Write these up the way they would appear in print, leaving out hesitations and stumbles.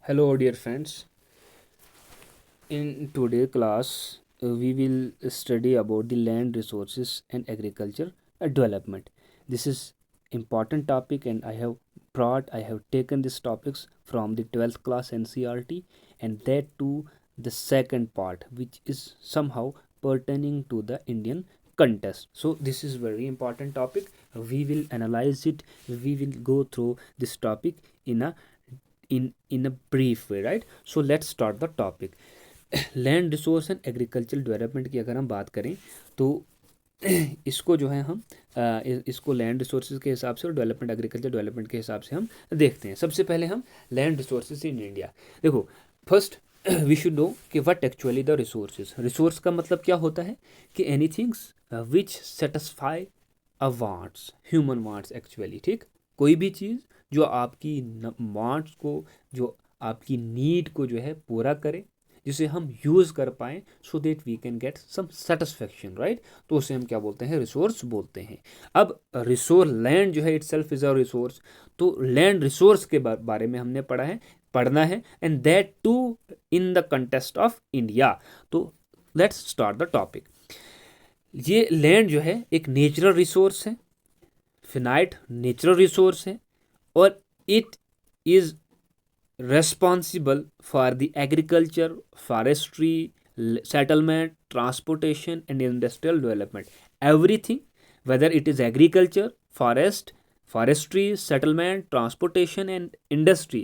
Hello, dear friends. In today's class, we will study about the land resources and agriculture development. This is important topic, and I have taken these topics from the 12th class NCRT, and that too the second part, which is somehow pertaining to the Indian contest. So this is very important topic. We will analyze it. We will go through this topic in a in a brief way, right? So let's start the topic. Land resource and agriculture development की अगर हम बात करें तो इसको जो है हम इसको लैंड रिसोर्सेज के हिसाब से और डेवलपमेंट एग्रीकल्चर डेवलपमेंट के हिसाब से हम देखते हैं। सबसे पहले हम लैंड रिसोर्सेज इन इंडिया देखो। फर्स्ट वी शुड नो कि what actually the resources. Resource का मतलब क्या होता है कि anythings which satisfy a wants, human wants actually, ठीक। कोई भी चीज़ जो आपकी वांट्स को, जो आपकी नीड को जो है पूरा करे, जिसे हम यूज़ कर पाएँ so that we can get some satisfaction, right. तो उसे हम क्या बोलते हैं? रिसोर्स बोलते हैं। अब रिसोर्स लैंड जो है itself is a resource. तो लैंड रिसोर्स के बारे में हमने पढ़ना है and that too in the context of India. तो लेट्स स्टार्ट द टॉपिक। ये लैंड जो है एक नेचुरल रिसोर्स है, फिनाइट नेचुरल रिसोर्स है, और it is responsible for the agriculture, forestry, settlement, transportation, and industrial development. Everything, whether it is agriculture, forestry, settlement, transportation, and industry,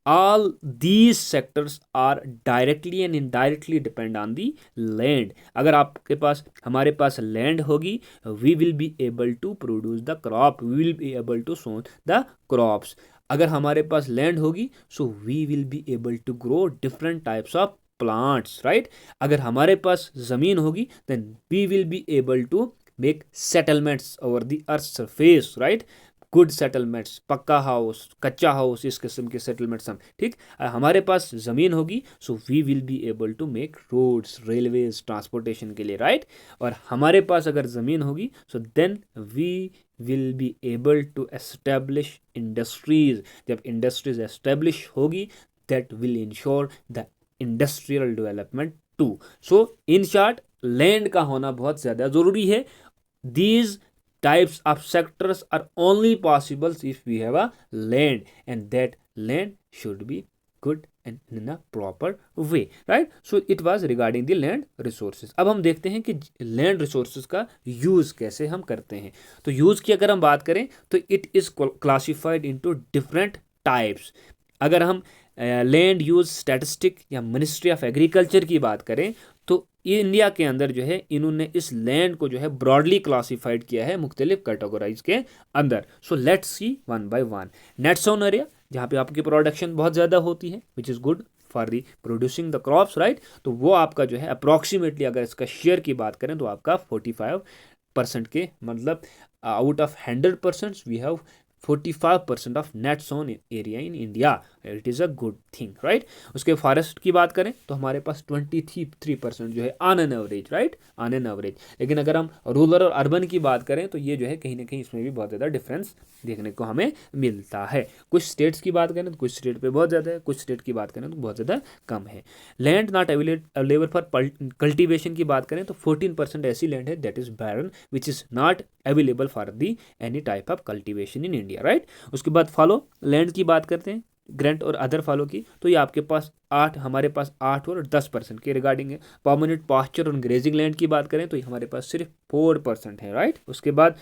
all these sectors are directly and indirectly depend on the land. अगर आपके पास, हमारे पास land होगी, we will be able to produce the crop, we will be able to sow the crops. अगर हमारे पास land होगी so we will be able to grow different types of plants, right. अगर हमारे पास ज़मीन होगी then we will be able to make settlements over the earth surface, right. Good settlements, pucca house, kutcha house, इस किस्म के सेटलमेंट्स हम, ठीक। हमारे पास ज़मीन होगी so we will be able to make roads, railways, transportation के लिए, राइट। और हमारे पास अगर ज़मीन होगी so then we will be able to establish industries. जब इंडस्ट्रीज एस्टेब्लिश होगी that will ensure the industrial development too. So in short land का होना बहुत ज़्यादा ज़रूरी है। These types of sectors are only possible if we have a land, and that land should be good and in a proper way, right? So it was regarding the land resources. अब हम देखते हैं कि land resources का use कैसे हम करते हैं। तो use की अगर हम बात करें तो it is classified into different types. अगर हम लैंड यूज स्टैटिस्टिक या मिनिस्ट्री ऑफ एग्रीकल्चर की बात करें तो इंडिया के अंदर जो है इन्होंने इस लैंड को जो है ब्रॉडली क्लासिफाइड किया है मुख्तलिफ कैटेगराइज के अंदर। So let's see one by one. Net sown area, जहाँ पे आपकी प्रोडक्शन बहुत ज़्यादा होती है, which is good for the producing the crops, right. तो वो आपका जो है अप्रॉक्सीमेटली अगर इसका शेयर की बात करें तो आपका 45% के, मतलब out of 100% we have 45% of net sown area in India. It is a good thing, right. उसके फॉरेस्ट की बात करें तो हमारे पास 23% जो है on an average, right, on an average. लेकिन अगर हम रूरल और अर्बन की बात करें तो ये जो है कहीं ना कहीं इसमें भी बहुत ज़्यादा डिफरेंस देखने को हमें मिलता है। कुछ स्टेट्स की बात करें तो कुछ स्टेट पे बहुत ज़्यादा है, कुछ स्टेट की बात करें तो बहुत ज़्यादा कम है। Land not available for cultivation की बात करें तो 14% ऐसी लैंड है that is barren which is not available for the any type of cultivation in India, right. उसके बाद फॉलो लैंड की बात करते हैं, ग्रेंट और अदर फॉलो की, तो ये आपके पास 8, हमारे पास 8 और 10% के रिगार्डिंग है। परमानेंट पास्चर और ग्रेजिंग लैंड की बात करें तो ये हमारे पास सिर्फ 4% है, राइट। उसके बाद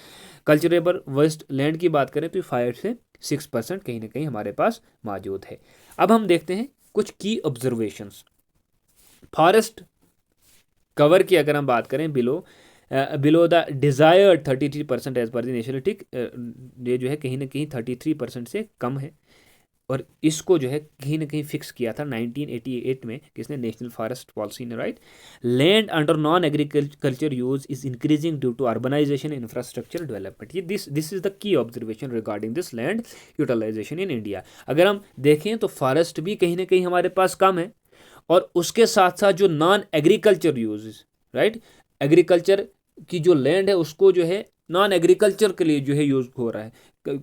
कल्चरेबल वेस्ट लैंड की बात करें तो 5 से 6% कहीं ना कहीं हमारे पास मौजूद है। अब हम देखते हैं कुछ की ऑब्जर्वेशंस। फॉरेस्ट कवर की अगर हम बात करें below the desired 33% as per the national, ठीक, ये जो है कहीं ना कहीं 33% से कम है। और इसको जो है कहीं ना कहीं फिक्स किया था 1988 में, किसने? नेशनल फॉरेस्ट पॉलिसी ने, right. Land under non agriculture use is increasing due to urbanisation infrastructure development. ये this is the key observation regarding this land utilisation in India. अगर हम देखें तो फॉरेस्ट भी कहीं ना कहीं हमारे पास कम है, और उसके साथ साथ जो non agriculture use, right, agriculture की जो लैंड है उसको जो है नॉन एग्रीकल्चर के लिए जो है यूज हो रहा है।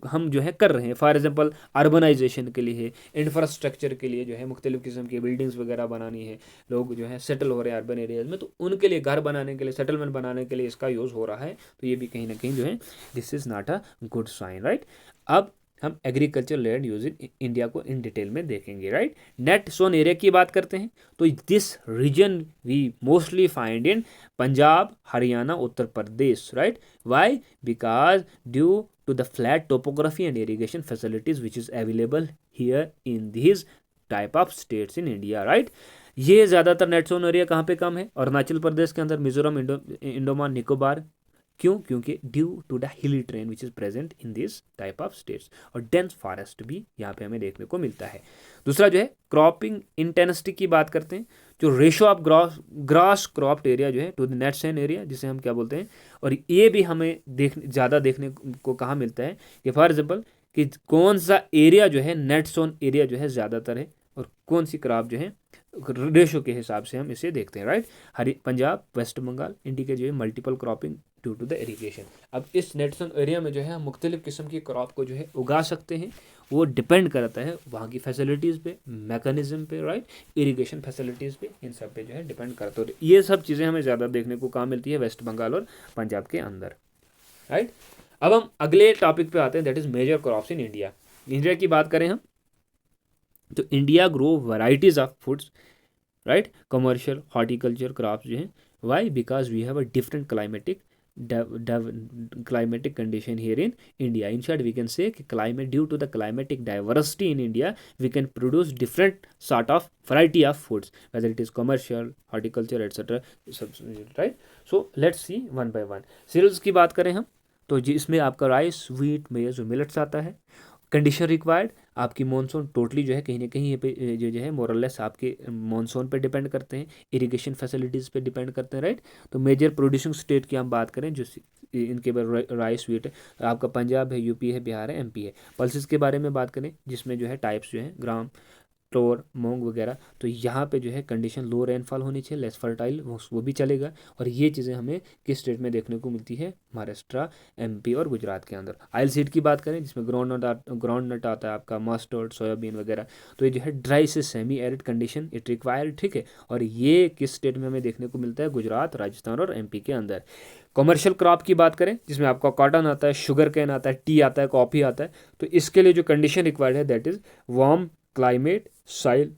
हम जो है कर रहे हैं। फॉर एग्जांपल अर्बनाइजेशन के लिए, इंफ्रास्ट्रक्चर के लिए जो है मुख्तलिफ़ किस्म की बिल्डिंग्स वगैरह बनानी है, लोग जो है सेटल हो रहे हैं अर्बन एरियाज़ में, तो उनके लिए घर बनाने के लिए, सेटलमेंट बनाने के लिए इसका यूज़ हो रहा है। तो ये भी कहीं ना कहीं जो है this is not a good sign, right. अब हम agriculture land use in India को इन डिटेल में देखेंगे, राइट। नेट सोन एरिया की बात करते हैं तो this region we mostly find in Punjab, Haryana, Uttar Pradesh, right. Why? Because due to the flat topography and irrigation facilities which is available here in this type of states in India, right. ये ज़्यादातर net sown area कहाँ पे कम है? अरुणाचल प्रदेश के अंदर, मिजोरम, इंडोमान निकोबार। क्यों? क्योंकि due to the hilly terrain which is present in this type of states, और डेंस फॉरेस्ट भी यहाँ पे हमें देखने को मिलता है। दूसरा जो है क्रॉपिंग इंटेंसिटी की बात करते हैं, जो ratio of gross cropped area जो है to the net sown area, जिसे हम क्या बोलते हैं, और ये भी हमें ज़्यादा देखने को कहाँ मिलता है कि फॉर एग्जाम्पल कि कौन सा एरिया जो है नेट सोन एरिया जो है ज़्यादातर है, और कौन सी क्रॉप जो है रेशो के हिसाब से हम इसे देखते हैं, राइट। पंजाब, वेस्ट बंगाल इंडिकेट जो है multiple cropping due to the irrigation. अब इस नेट सोन एरिया में जो है हम मुख्तलिफ किस्म की क्रॉप को जो है उगा सकते हैं, वो डिपेंड करता है वहाँ की फैसिलिटीज़ पे, मैकेनिज्म पे, राइट, इरीगेशन फैसिलिटीज़ पे, इन सब पे जो है डिपेंड करता है। ये सब चीज़ें हमें ज़्यादा देखने को कहाँ मिलती है? वेस्ट बंगाल और पंजाब के अंदर, राइट। अब हम अगले टॉपिक पे आते हैं, that is major crops in India. India की बात करें हम तो India grow varieties of foods, right, commercial horticulture crops जो हैं। Why? Because we have a different climatic condition here in India. In short, we can say climate, due to the climatic diversity in India, we can produce different sort of variety of foods, whether it is commercial, horticulture, etc. Right? So let's see one by one. Cereals की बात करें हम तो इसमें आपका rice, wheat, मेज और millets आता है। कंडीशन रिक्वायर्ड, आपकी मानसून टोटली जो है कहीं ना कहीं ये पे जो है मोरलेस आपके मानसून पे डिपेंड करते हैं, इरिगेशन फैसिलिटीज़ पे डिपेंड करते हैं, राइट। तो मेजर प्रोड्यूसिंग स्टेट की हम बात करें जो इनके राइस, व्हीट है, आपका पंजाब है, यूपी है, बिहार है, एमपी है। पल्सेस के बारे में बात करें जिसमें जो है टाइप्स जो है ग्राम, फ्लोर, मूंग वगैरह, तो यहाँ पे जो है कंडीशन लो रेनफॉल होनी चाहिए, लेस फर्टाइल, वो भी चलेगा। और ये चीज़ें हमें किस स्टेट में देखने को मिलती है? महाराष्ट्र, एमपी और गुजरात के अंदर। ऑयल सीड की बात करें जिसमें ग्राउंड नट आता है आपका, मस्टर्ड, सोयाबीन वगैरह, तो ये जो है ड्राई से semi arid condition it required, ठीक है। और ये किस स्टेट में हमें देखने को मिलता है? गुजरात, राजस्थान और एमपी के अंदर। कमर्शियल क्रॉप की बात करें जिसमें आपका कॉटन आता है, शुगर कैन आता है, टी आता है, कॉफ़ी आता है, तो इसके लिए जो कंडीशन रिक्वायर्ड है that is warm climate, soil,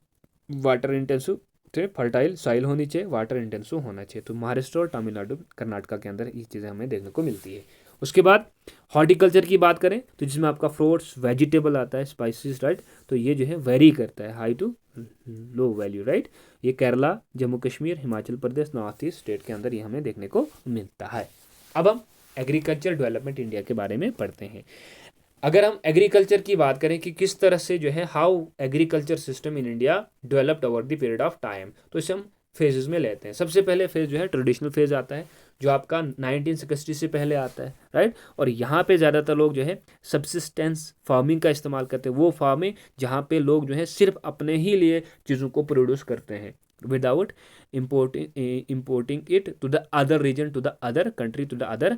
water intensive, fertile soil होनी चाहिए, वाटर इंटेंसिव होना चाहिए। तो महाराष्ट्र और तमिलनाडु, कर्नाटका के अंदर ये चीज़ें हमें देखने को मिलती है। उसके बाद हॉर्टिकल्चर की बात करें तो जिसमें आपका फ्रूट्स, वेजिटेबल आता है, स्पाइसेस, राइट, तो ये जो है वेरी करता है, high to low value, right. ये Kerala, Jammu Kashmir, Himachal Pradesh, north east state के अंदर ये हमें देखने को मिलता है। अब हम एग्रीकल्चर डेवलपमेंट इंडिया के बारे में पढ़ते हैं। अगर हम एग्रीकल्चर की बात करें कि किस तरह से जो है how agriculture system in India developed over the period of time, तो इसे हम फेजेस में लेते हैं। सबसे पहले फेज जो है ट्रेडिशनल फेज आता है जो आपका 1960 से पहले आता है, राइट। और यहाँ पे ज़्यादातर लोग जो है सब्सिस्टेंस फार्मिंग का इस्तेमाल करते हैं, वो फार्मिंग जहाँ पे लोग जो है सिर्फ अपने ही लिए चीज़ों को प्रोड्यूस करते हैं without importing it to the other region, to the other country, to the other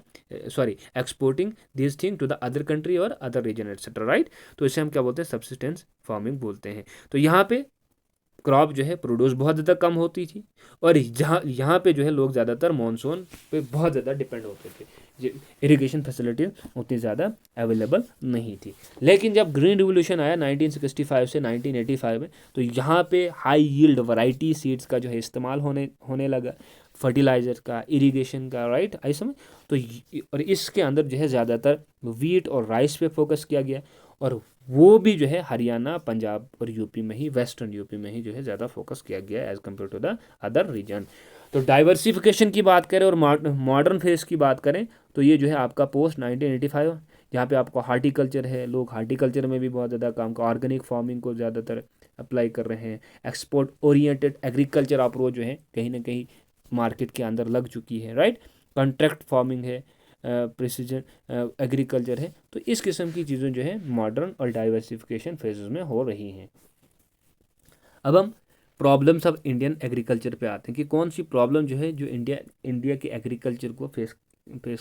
exporting these thing to the other country or other region etc, right। तो इसे हम क्या बोलते हैं? सब्सिस्टेंस फार्मिंग बोलते हैं। तो यहाँ पे क्रॉप जो है प्रोड्यूस बहुत ज़्यादा कम होती थी, और यहाँ पे जो है लोग ज़्यादातर मानसून पे बहुत ज़्यादा डिपेंड होते थे, इरिगेशन फैसिलिटी उतनी ज़्यादा अवेलेबल नहीं थी। लेकिन जब ग्रीन रिवोल्यूशन आया 1965 से 1985 में, तो यहाँ पे हाई यील्ड वैरायटी सीड्स का जो है इस्तेमाल होने लगा, फर्टिलाइजर का, इरिगेशन का, राइट, ऐसे में। तो और इसके अंदर जो है ज़्यादातर वीट और राइस पे फोकस किया गया, और वो भी जो है हरियाणा, पंजाब और यूपी में ही, वेस्टर्न यूपी में ही जो है ज़्यादा फोकस किया गया as compared to the other region. तो डाइवर्सिफिकेशन की बात करें और मॉडर्न फेज की बात करें तो ये जो है आपका पोस्ट 1985, जहाँ पे आपको हार्टिकल्चर है, लोग हार्टिकल्चर में भी बहुत ज़्यादा काम का, ऑर्गेनिक फार्मिंग को ज़्यादातर अप्लाई कर रहे हैं। एक्सपोर्ट ओरिएंटेड एग्रीकल्चर अप्रोच जो है कहीं ना कहीं मार्केट के अंदर लग चुकी है, राइट। कॉन्ट्रैक्ट फार्मिंग है, प्रिसीजन एग्रीकल्चर है, तो इस किस्म की चीज़ें जो है मॉडर्न और डाइवर्सिफिकेशन फेजेस में हो रही हैं। अब हम प्रॉब्लम्स ऑफ इंडियन एग्रीकल्चर पे आते हैं कि कौन सी प्रॉब्लम जो है जो इंडिया के एग्रीकल्चर को फेस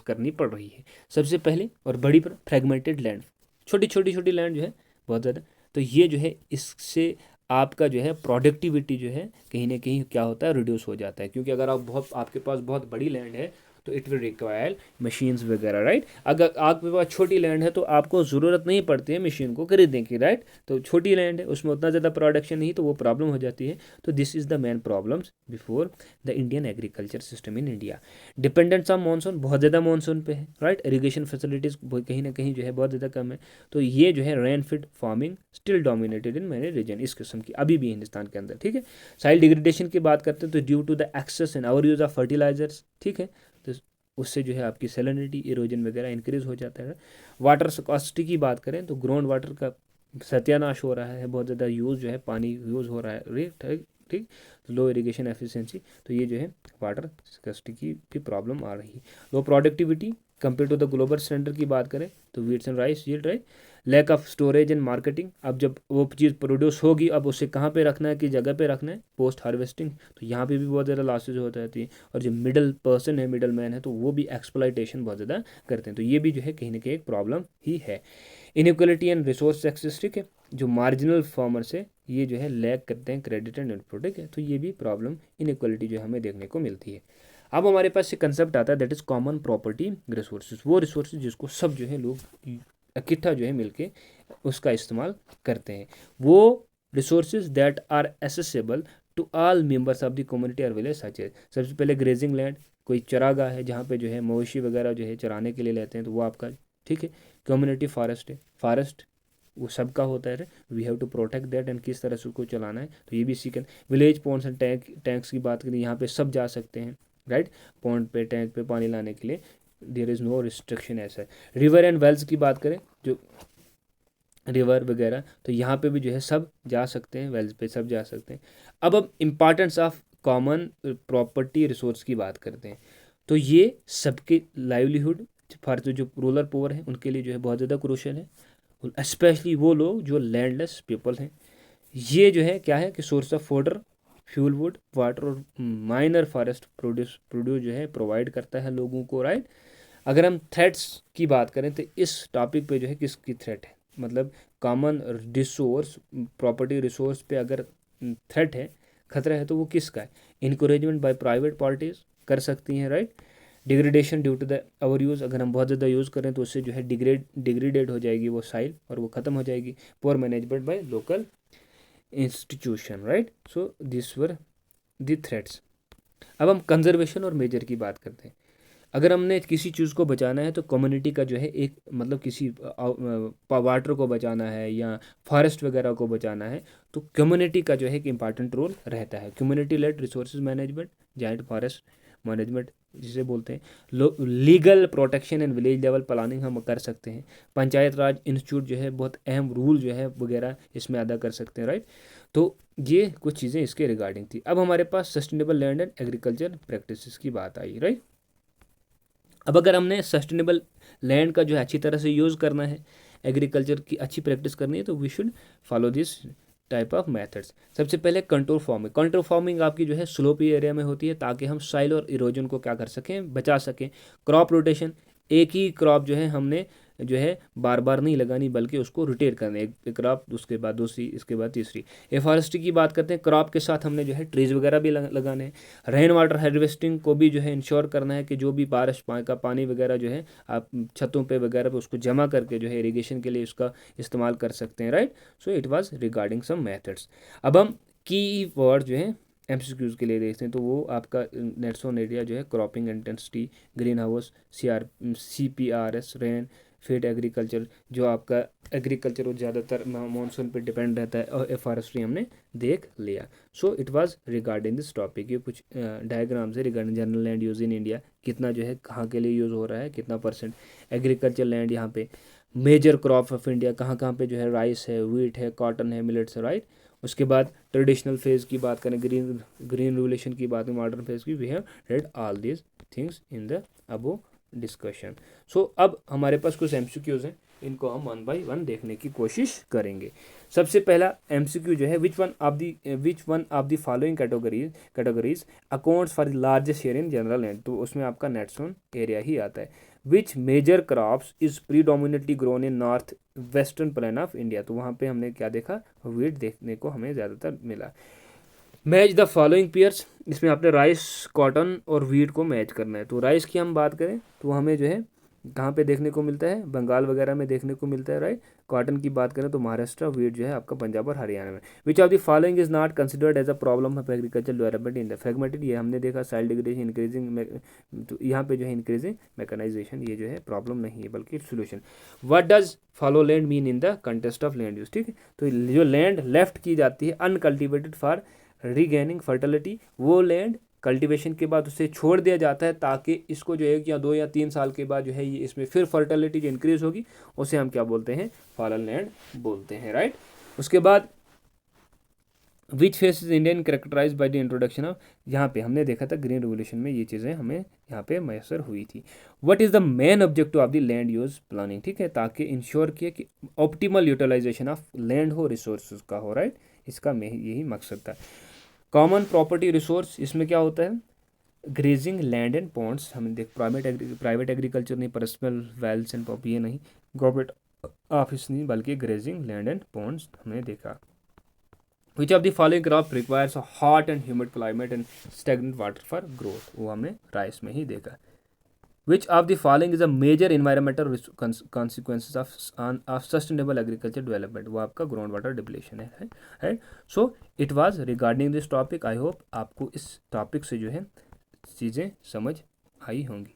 करनी पड़ रही है। सबसे पहले और बड़ी फ्रेगमेंटेड लैंड, छोटी लैंड जो है बहुत ज़्यादा, तो ये जो है इससे आपका जो है प्रोडक्टिविटी जो है कहीं ना कहीं क्या होता है, रिड्यूस हो जाता है। क्योंकि अगर आपके पास बहुत बड़ी लैंड है तो इट विल रिक्वायर मशीन्स वगैरह, राइट। अगर आपके पास छोटी लैंड है तो आपको ज़रूरत नहीं पड़ती है मशीन को खरीदने की, राइट। तो छोटी लैंड है उसमें उतना ज़्यादा प्रोडक्शन नहीं, तो वो प्रॉब्लम हो जाती है। तो this is the main problems before the Indian agriculture system in India. Dependence on monsoon, बहुत ज़्यादा मानसून पे है, राइट। इरीगेशन फैसिलिटीज़ कहीं ना कहीं जो है बहुत ज़्यादा कम है। तो ये जो है rain fed farming still dominated in many region, इस किस्म की अभी भी हिंदुस्तान के अंदर, ठीक है। साइल डिग्रेडेशन की बात करते हैं तो due to the excess and over use of fertilisers, ठीक है, तो उससे जो है आपकी सैलिनिटी, इरोजन वगैरह इंक्रीज हो जाता है। वाटर स्कार्सिटी की बात करें तो ग्राउंड वाटर का सत्यानाश हो रहा है, बहुत ज़्यादा यूज़ जो है पानी यूज़ हो रहा है, ठीक ठीक। लो इरिगेशन एफिशिएंसी, तो ये जो है वाटर स्कार्सिटी की भी प्रॉब्लम आ रही है। Low productivity compare to the global standard की बात करें तो wheats and rice yield, right. Lack of storage and marketing, अब जब वो चीज़ प्रोड्यूस होगी अब उसे कहाँ पे रखना है, किस जगह पे रखना है, पोस्ट हार्वेस्टिंग, तो यहाँ पे भी बहुत ज़्यादा लॉसेज हो जाती है। और जो मिडल पर्सन है, मिडल मैन है, तो वो भी एक्सप्लॉइटेशन बहुत ज़्यादा करते हैं। तो ये भी जो है कहीं ना कहीं एक प्रॉब्लम ही है। इनइक्वलिटी एंड रिसोर्स एक्सेस, ठीक है, जो मार्जिनल फार्मर्स है ये जो है लैक करते हैं क्रेडिट एंड इनपुट, ठीक है। तो ये भी प्रॉब्लम इनइक्वलिटी जो हमें देखने को मिलती है। अब हमारे पास एक कंसेप्ट आता है that is common property resources, वो रिसोर्सेज जिसको सब जो है लोग इकट्ठा जो है मिलके उसका इस्तेमाल करते हैं। वो resources that are accessible to all members of the community और विलेज, सच है। सबसे पहले ग्रेजिंग लैंड, कोई चरागाह है जहाँ पे जो है मवेशी वगैरह जो है चराने के लिए लेते हैं, तो वो आपका, ठीक है। कम्युनिटी फॉरेस्ट है, फॉरेस्ट वो सबका होता है, we have to protect that and किस तरह से उसको चलाना है, तो ये भी सीखन। विलेज पॉन्ड्स एंड टैंक्स की बात करें, यहाँ पे सब जा सकते हैं, राइट। पॉन्ड पे, टैंक पे पानी लाने के लिए देयर इज़ नो रिस्ट्रिक्शन ऐसा है। रिवर एंड वेल्स की बात करें, जो रिवर वगैरह, तो यहाँ पे भी जो है सब जा सकते हैं, वेल्स पे सब जा सकते हैं। अब importance of common property resource की बात करते हैं, तो ये सबके लाइवलीहुड फॉर जो रूरल पुअर हैं उनके लिए जो है बहुत ज़्यादा क्रूशल है। स्पेशली वो लोग जो लैंडलेस पीपल हैं, ये जो है क्या है कि source of fodder, fuel wood, water और माइनर फॉरेस्ट प्रोड्यूस जो है प्रोवाइड करता है लोगों को, राइट। अगर हम थ्रेट्स की बात करें तो इस टॉपिक पे जो है किसकी थ्रेट है, मतलब कॉमन रिसोर्स प्रॉपर्टी रिसोर्स पे अगर थ्रेट है, खतरा है, तो वो किसका है। इनकरेजमेंट बाय प्राइवेट पार्टीज कर सकती हैं, right. Degradation due to the over use, अगर हम बहुत ज़्यादा यूज़ करें तो उससे जो है डिग्रेडेड हो जाएगी वो साइल और वो ख़त्म हो जाएगी। Poor management by local institution, right. So this were the threats. अब हम कंजर्वेशन और मेजर की बात करते हैं। अगर हमने किसी चीज़ को बचाना है तो कम्युनिटी का जो है एक मतलब किसी वाटर को बचाना है या फॉरेस्ट वगैरह को बचाना है, तो कम्युनिटी का जो है एक इम्पॉर्टेंट रोल रहता है। Community lead resources management, joint forest management जिसे बोलते हैं, legal protection and village level planning हम कर सकते हैं। पंचायत राज इंस्टीट्यूट जो है बहुत अहम रूल जो है वगैरह इसमें अदा कर सकते हैं, राइट। तो ये कुछ चीज़ें इसके रिगार्डिंग थी। अब हमारे पास sustainable land and agriculture practices की बात आई, राइट। अब अगर हमने सस्टेनेबल लैंड का जो है अच्छी तरह से यूज़ करना है, एग्रीकल्चर की अच्छी प्रैक्टिस करनी है, तो we should follow this type of methods. सबसे पहले कंट्रोल फार्मिंग। कंट्रोल फार्मिंग आपकी जो है स्लोपी एरिया में होती है ताकि हम साइल और इरोजन को क्या कर सकें, बचा सकें। क्रॉप रोटेशन, एक ही क्रॉप जो है हमने जो है बार बार नहीं लगानी बल्कि उसको रोटेट करना है, एक क्रॉप उसके बाद दूसरी, इसके बाद तीसरी। एफॉरेस्ट्री की बात करते हैं, क्रॉप के साथ हमने जो है ट्रीज वगैरह भी लगाने हैं। रेन वाटर हार्वेस्टिंग को भी जो है इंश्योर करना है कि जो भी बारिश का पानी वगैरह जो है आप छतों पे वगैरह पे उसको जमा करके जो है इरीगेशन के लिए उसका इस्तेमाल कर सकते हैं, right. So it was regarding some methods. अब हम की वर्ड जो है एमसीक्यूज़ के लिए देखते हैं, तो वो आपका नेट्स ऑन एरिया जो है cropping intensity, green house, CPRS, rain feed agriculture, जो आपका एग्रीकल्चर वो ज़्यादातर मानसून पे डिपेंड रहता है, और फॉरेस्ट्री हमने देख लिया। सो it was regarding this topic. ये कुछ डायग्राम्स है regarding general land use in India, कितना जो है कहाँ के लिए यूज़ हो रहा है, कितना परसेंट एग्रीकल्चर लैंड यहाँ पे। मेजर क्रॉप ऑफ इंडिया कहाँ कहाँ पे जो है, राइस है, व्हीट है, कॉटन है, मिलेट्स है, राइट। उसके बाद ट्रेडिशनल फेज की बात करें, ग्रीन ग्रीन रेवोल्यूशन की बात करें, मॉडर्न फेज की, we have read all these things in the above discussion. So अब हमारे पास कुछ एमसीक्यूज़ हैं, इनको हम वन बाय वन देखने की कोशिश करेंगे। सबसे पहला एमसीक्यू जो है, which one of the following categories accounts for the largest share in general land, तो उसमें आपका नेट्स ऑन एरिया ही आता है। Which major crops is predominantly grown in north western plain of India. तो वहाँ पे हमने क्या देखा, वीट देखने को हमें ज़्यादातर मिला। मैच द फॉलोइंग पेयर्स, इसमें आपने राइस, कॉटन और वीट को मैच करना है। तो राइस की हम बात करें तो हमें जो है कहाँ पे देखने को मिलता है, बंगाल वगैरह में देखने को मिलता है, राइट। कॉटन की बात करें तो महाराष्ट्र, वीट जो है आपका पंजाब और हरियाणा में। Which of the following is not considered as a problem of agriculture development in the fragmented, ये हमने देखा साइल डिग्रेडेशन इंक्रीजिंग, तो यहाँ पे जो है इंक्रीजिंग मैकेनाइजेशन, ये जो है प्रॉब्लम नहीं है बल्कि solution. What does follow land mean in the context of land use, ठीक है। तो जो लैंड लेफ्ट की जाती है अनकल्टिवेटेड फॉर रीगेनिंग फर्टिलिटी, वो लैंड कल्टीवेशन के बाद उसे छोड़ दिया जाता है ताकि इसको जो 1 या 2 या 3 साल के बाद जो है ये इसमें फिर फर्टिलिटी जो इंक्रीज होगी उसे हम क्या बोलते हैं, फॉलन लैंड बोलते हैं, राइट। उसके बाद which phase is Indian characterize by the introduction of, यहाँ पे हमने देखा था ग्रीन रेवोल्यूशन में ये चीज़ें हमें यहाँ पे मैसर हुई थी। What is the main objective of the land use planning, ठीक है, ताकि इंश्योर किए कि ऑप्टिमल यूटिलाइजेशन ऑफ लैंड हो, रिसोर्स का हो, राइट। इसका यही मकसद था। कॉमन प्रॉपर्टी रिसोर्स, इसमें क्या होता है, ग्रेजिंग लैंड एंड पॉन्ड्स, हम देख प्राइवेट एग्रीकल्चर नहीं, पर्सनल वेल्स एंड पॉप, ये नहीं, गवर्नमेंट ऑफिस नहीं, बल्कि ग्रेजिंग लैंड एंड पॉन्ड्स हमने देखा। Which of the following crop requires hot and humid climate and stagnant water for growth, वो हमने राइस में ही देखा। Which of the following is a major environmental consequences of sustainable agriculture development, वो आपका ground water depletion है, right. So it was regarding this topic. I hope आपको इस टॉपिक से जो है चीज़ें समझ आई होंगी।